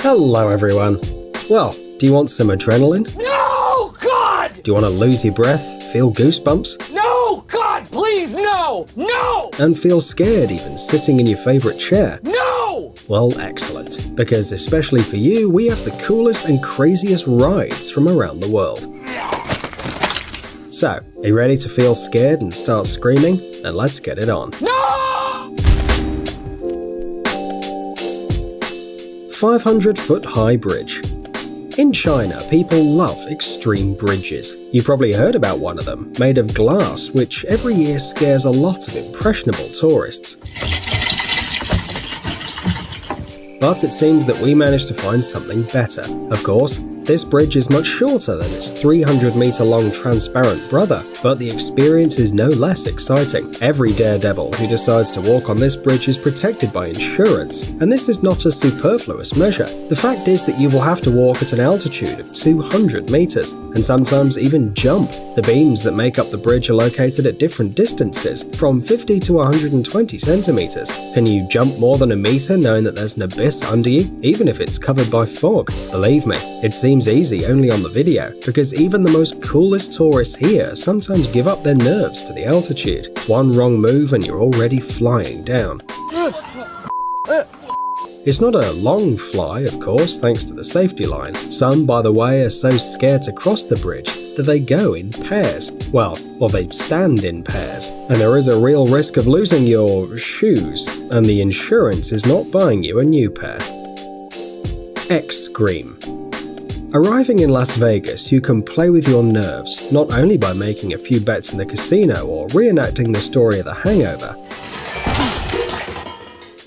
Hello everyone. Well, do you want some adrenaline? No, God! Do you want to lose your breath, feel goosebumps? No, God, please, no! No! And feel scared even sitting in your favorite chair? No! Well, excellent. Because especially for you, we have the coolest and craziest rides from around the world. So, are you ready to feel scared and start screaming? Then let's get it on. No! 500-foot high bridge. In China, people love extreme bridges. You probably heard about one of them, made of glass, which every year scares a lot of impressionable tourists. But it seems that we managed to find something better. Of course, this bridge is much shorter than its 300-meter-long transparent brother, but the experience is no less exciting. Every daredevil who decides to walk on this bridge is protected by insurance, and this is not a superfluous measure. The fact is that you will have to walk at an altitude of 200 meters, and sometimes even jump. The beams that make up the bridge are located at different distances, from 50 to 120 centimeters. Can you jump more than a meter knowing that there's an abyss under you, even if it's covered by fog? Believe me, it seems easy only on the video, because even the most coolest tourists here sometimes give up their nerves to the altitude. One wrong move and you're already flying down. It's not a long fly, of course, thanks to the safety line. Some, by the way, are so scared to cross the bridge that they go in pairs. Well, or they stand in pairs. And there is a real risk of losing your shoes, and the insurance is not buying you a new pair. X-Scream. Arriving in Las Vegas, you can play with your nerves, not only by making a few bets in the casino or reenacting the story of The Hangover.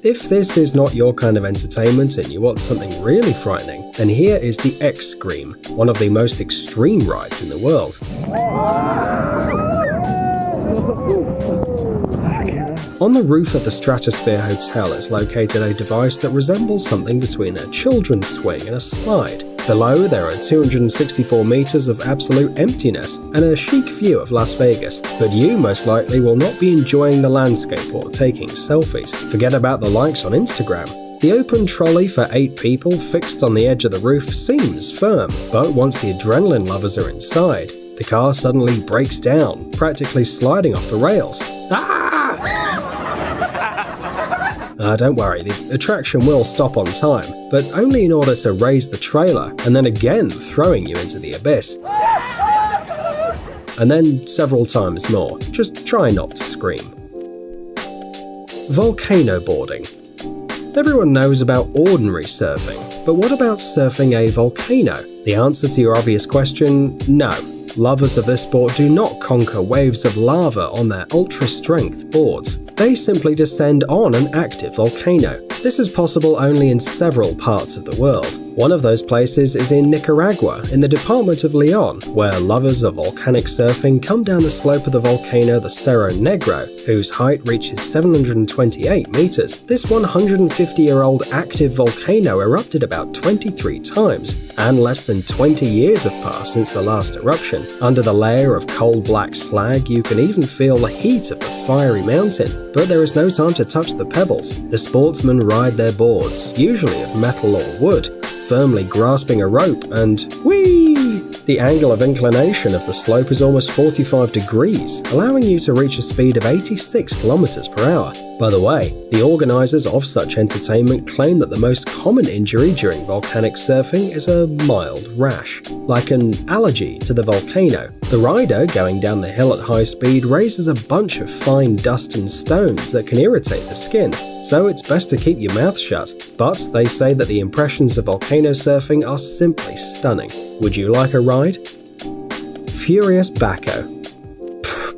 If this is not your kind of entertainment and you want something really frightening, then here is the X-Scream, one of the most extreme rides in the world. On the roof of the Stratosphere Hotel is located a device that resembles something between a children's swing and a slide. Below, there are 264 meters of absolute emptiness and a chic view of Las Vegas, but you most likely will not be enjoying the landscape or taking selfies. Forget about the likes on Instagram. The open trolley for 8 people fixed on the edge of the roof seems firm, but once the adrenaline lovers are inside, the car suddenly breaks down, practically sliding off the rails. Don't worry, the attraction will stop on time, but only in order to raise the trailer and then again throwing you into the abyss. And then several times more. Just try not to scream. Volcano boarding. Everyone knows about ordinary surfing, but what about surfing a volcano? The answer to your obvious question, no. Lovers of this sport do not conquer waves of lava on their ultra-strength boards. They simply descend on an active volcano. This is possible only in several parts of the world. One of those places is in Nicaragua, in the department of Leon, where lovers of volcanic surfing come down the slope of the volcano the Cerro Negro, whose height reaches 728 meters. This 150-year-old active volcano erupted about 23 times, and less than 20 years have passed since the last eruption. Under the layer of coal black slag, you can even feel the heat of the fiery mountain, but there is no time to touch the pebbles. The sportsmen ride their boards, usually of metal or wood, firmly grasping a rope, and whee! The angle of inclination of the slope is almost 45 degrees, allowing you to reach a speed of 86 kilometers per hour. By the way, the organizers of such entertainment claim that the most common injury during volcanic surfing is a mild rash, like an allergy to the volcano. The rider going down the hill at high speed raises a bunch of fine dust and stones that can irritate the skin, so it's best to keep your mouth shut. But they say that the impressions of volcano surfing are simply stunning. Would you like a ride? Furious Baco.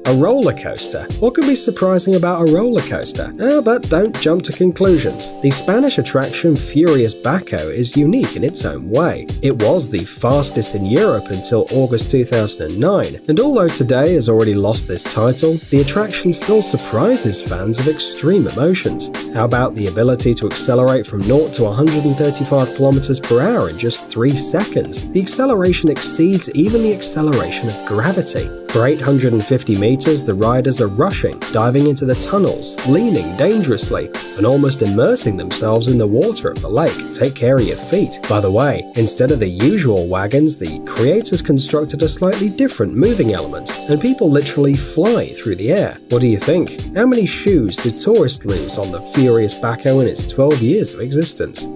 A roller coaster. What could be surprising about a roller coaster? But don't jump to conclusions. The Spanish attraction Furious Baco is unique in its own way. It was the fastest in Europe until August 2009, and although today has already lost this title, the attraction still surprises fans of extreme emotions. How about the ability to accelerate from 0 to 135 km per hour in just 3 seconds? The acceleration exceeds even the acceleration of gravity. For 850 meters, the riders are rushing, diving into the tunnels, leaning dangerously, and almost immersing themselves in the water of the lake. Take care of your feet. By the way, instead of the usual wagons, the creators constructed a slightly different moving element, and people literally fly through the air. What do you think? How many shoes did tourists lose on the Furious Backhoe in its 12 years of existence?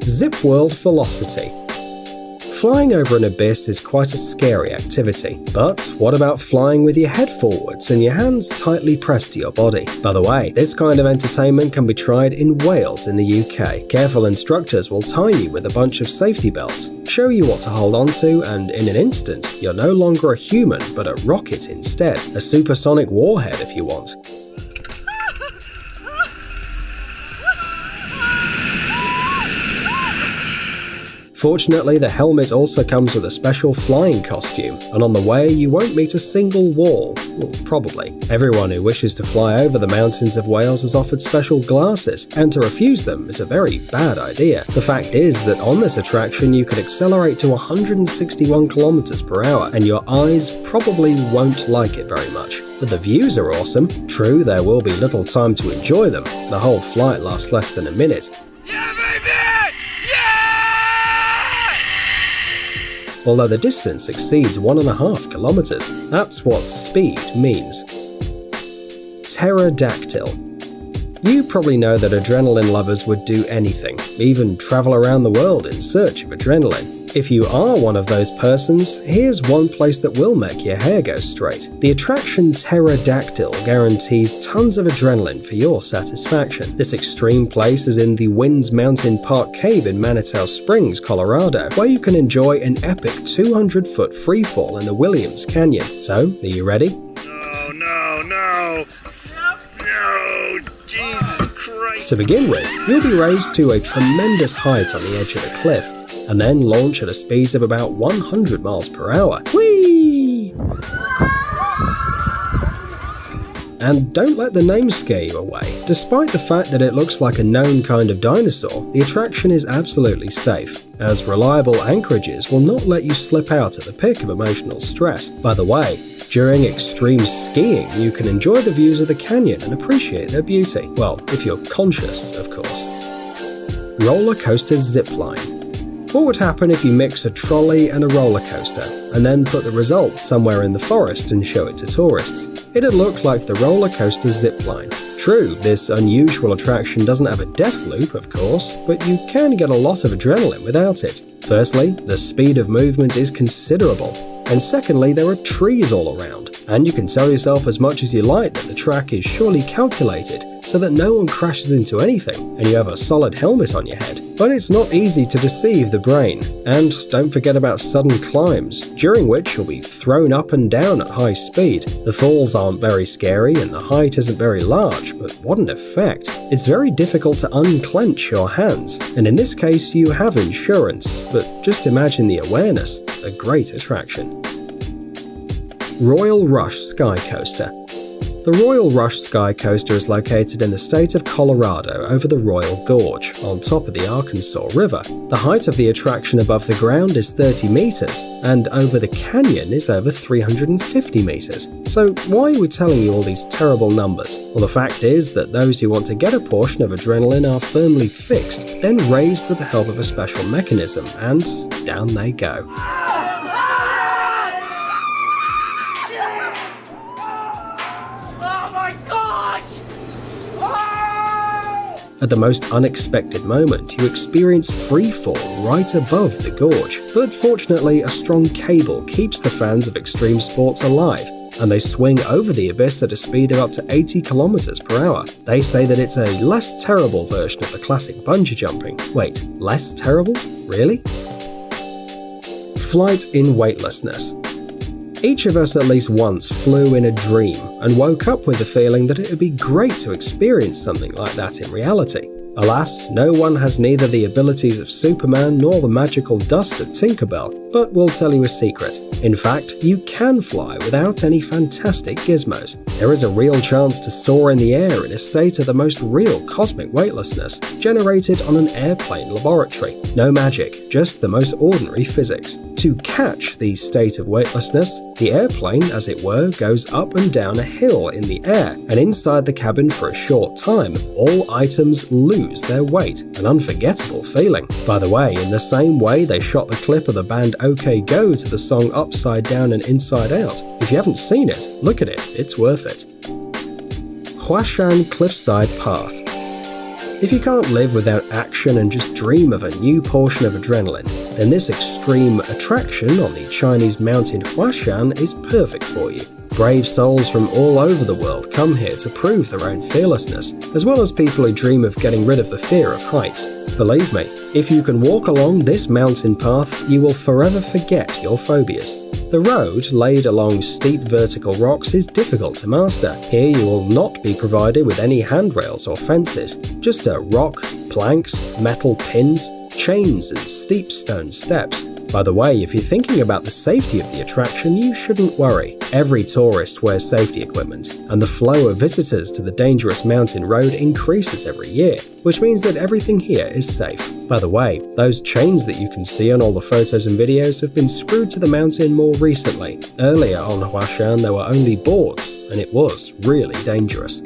Zip World Velocity. Flying over an abyss is quite a scary activity, but what about flying with your head forwards and your hands tightly pressed to your body? By the way, this kind of entertainment can be tried in Wales in the UK. Careful instructors will tie you with a bunch of safety belts, show you what to hold onto, and in an instant, you're no longer a human but a rocket instead. A supersonic warhead if you want. Fortunately, the helmet also comes with a special flying costume, and on the way you won't meet a single wall. Well, probably. Everyone who wishes to fly over the mountains of Wales is offered special glasses, and to refuse them is a very bad idea. The fact is that on this attraction you can accelerate to 161 km per hour, and your eyes probably won't like it very much. But the views are awesome. True, there will be little time to enjoy them. The whole flight lasts less than a minute. Yeah, baby! Although the distance exceeds 1.5 kilometers. That's what speed means. Pterodactyl. You probably know that adrenaline lovers would do anything, even travel around the world in search of adrenaline. If you are one of those persons, here's one place that will make your hair go straight. The attraction Pterodactyl guarantees tons of adrenaline for your satisfaction. This extreme place is in the Winds Mountain Park Cave in Manitou Springs, Colorado, where you can enjoy an epic 200-foot freefall in the Williams Canyon. So, are you ready? No, Jesus Christ. To begin with, you'll be raised to a tremendous height on the edge of a cliff, and then launch at a speed of about 100 miles per hour. Whee! And don't let the name scare you away. Despite the fact that it looks like a known kind of dinosaur, the attraction is absolutely safe, as reliable anchorages will not let you slip out at the peak of emotional stress. By the way, during extreme skiing, you can enjoy the views of the canyon and appreciate their beauty. Well, if you're conscious, of course. Roller coaster zipline. What would happen if you mix a trolley and a roller coaster, and then put the results somewhere in the forest and show it to tourists? It'd look like the roller coaster zipline. True, this unusual attraction doesn't have a death loop, of course, but you can get a lot of adrenaline without it. Firstly, the speed of movement is considerable, and secondly, there are trees all around, and you can tell yourself as much as you like that the track is surely calculated so that no one crashes into anything, and you have a solid helmet on your head. But it's not easy to deceive the brain, and don't forget about sudden climbs, during which you'll be thrown up and down at high speed. The falls aren't very scary and the height isn't very large, but what an effect. It's very difficult to unclench your hands, and in this case you have insurance, but just imagine the awareness. A great attraction. Royal Rush Sky Coaster. The Royal Rush Sky Coaster is located in the state of Colorado over the Royal Gorge, on top of the Arkansas River. The height of the attraction above the ground is 30 meters, and over the canyon is over 350 meters. So why are we telling you all these terrible numbers? Well, the fact is that those who want to get a portion of adrenaline are firmly fixed, then raised with the help of a special mechanism, and down they go. At the most unexpected moment, you experience freefall right above the gorge. But fortunately, a strong cable keeps the fans of extreme sports alive, and they swing over the abyss at a speed of up to 80 km per hour. They say that it's a less terrible version of the classic bungee jumping. Wait, less terrible? Really? Flight in weightlessness. Each of us at least once flew in a dream and woke up with the feeling that it would be great to experience something like that in reality. Alas, no one has neither the abilities of Superman nor the magical dust of Tinkerbell, but we'll tell you a secret. In fact, you can fly without any fantastic gizmos. There is a real chance to soar in the air in a state of the most real cosmic weightlessness, generated on an airplane laboratory. No magic, just the most ordinary physics. To catch the state of weightlessness, the airplane, as it were, goes up and down a hill in the air, and inside the cabin for a short time, all items lose their weight, an unforgettable feeling. By the way, in the same way they shot the clip of the band OK Go to the song Upside Down and Inside Out. If you haven't seen it, look at it, it's worth it. Huashan Cliffside Path. If you can't live without action and just dream of a new portion of adrenaline, then this extreme attraction on the Chinese mountain Huashan is perfect for you. Brave souls from all over the world come here to prove their own fearlessness, as well as people who dream of getting rid of the fear of heights. Believe me, if you can walk along this mountain path, you will forever forget your phobias. The road, laid along steep vertical rocks, is difficult to master. Here you will not be provided with any handrails or fences, just a rock, planks, metal pins, chains and steep stone steps. By the way, if you're thinking about the safety of the attraction, you shouldn't worry. Every tourist wears safety equipment, and the flow of visitors to the dangerous mountain road increases every year, which means that everything here is safe. By the way, those chains that you can see on all the photos and videos have been screwed to the mountain more recently. Earlier on Huashan there were only boards, and it was really dangerous.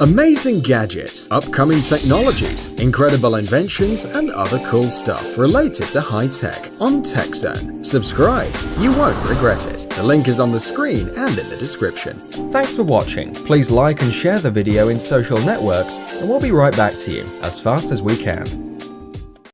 Amazing gadgets, upcoming technologies, incredible inventions, and other cool stuff related to high tech on TechZone. Subscribe, you won't regret it. The link is on the screen and in the description. Thanks for watching. Please like and share the video in social networks, and we'll be right back to you as fast as we can.